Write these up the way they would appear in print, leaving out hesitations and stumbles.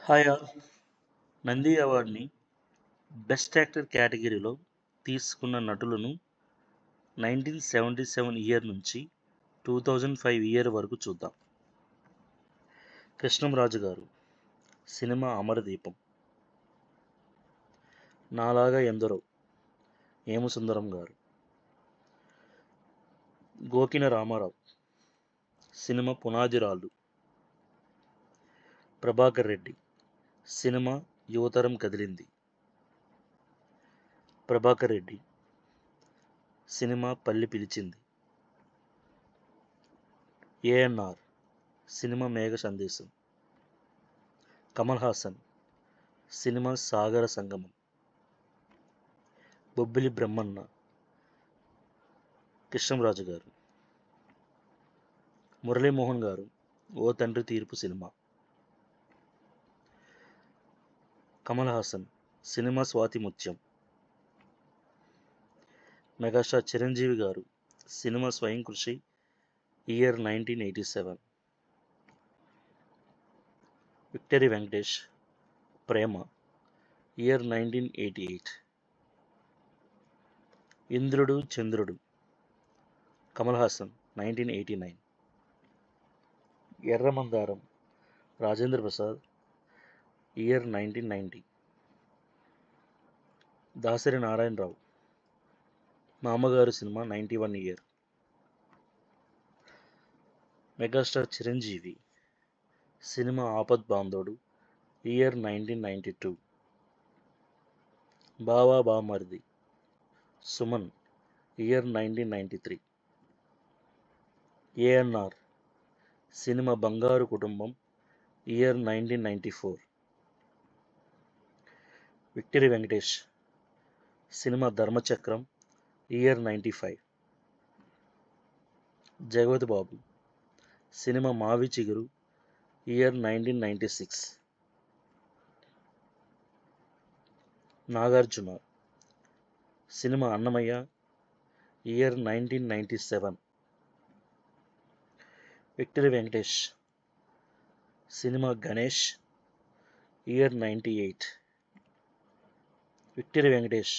Hi all. Nandi అవార్డుని best actor కేటగిరీలో తీసుకున్న నటులను 1977 ఇయర్ నుంచి 2005 ఇయర్ వరకు చూద్దాం. కృష్ణంరాజు గారు, సినిమా అమరదీపం. నాలాగా ఎందరో, ఏమసుందరం గారు. గోకిన రామారావు, సినిమా పునాదిరాళ్ళు. ప్రభాకర్ రెడ్డి, సినిమా యువతరం కదిలింది. ప్రభాకర్ రెడ్డి, సినిమా పల్లి పిలిచింది. ఏఎన్ఆర్, సినిమా మేఘ సందేశం. కమల్ హాసన్, సినిమా సాగర సంగమం. బొబ్బిలి బ్రహ్మన్న, కృష్ణంరాజు గారు. మురళీమోహన్ గారు, O Thandri Theerpu cinema. Kamal Haasan, cinema Swathi Muthyam. Megastar Chiranjeevi గారు, cinema Swayam Krushi, year 1987. Victory Venkatesh, Prema, year 1988. Indrudu Chandrudu, Kamal Haasan, 1989. Erramandaram, Rajendra Prasad, year 1990. Dasari Narayanarao, Mamagaru cinema, 91 year. Megastar Chiranjeevi, cinema Aapadbandhavudu, year 1992. బావా బామర్ది, Suman, year 1993. ANR, cinema Bangaru Kutumbam, year 1994. Victory Venkatesh, cinema Dharmachakram, year 95. Jagapathi Babu, cinema Maavi Chiguru, year 1996. Nagarjuna, cinema Annamayya, year 1997. Victory Venkatesh, cinema Ganesh, year 98. Victory Venkatesh,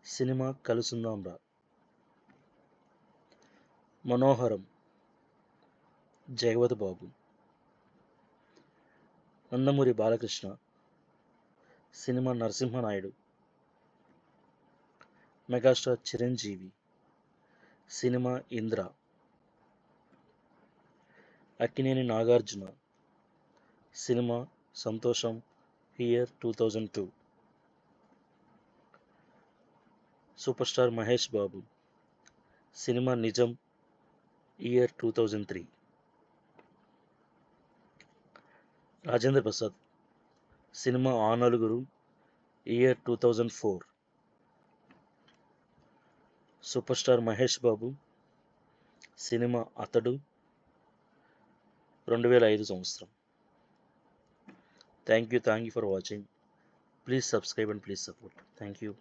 cinema Kalisundamraa. Manoharam, Jagapathi Babu. Nandamuri Balakrishna, cinema Narasimhanaidu. Megastar Chiranjeevi, cinema Indra. Akkineni Nagarjuna, cinema Santosham, year 2002. Super star Mahesh Babu, cinema Nijam, year 2003. Rajendra Prasad, cinema Aa Naluguru, year 2004. Super star Mahesh Babu, cinema అతడు, 2005 సంవత్సరం. Thank you for watching. Please subscribe and please support. Thank you.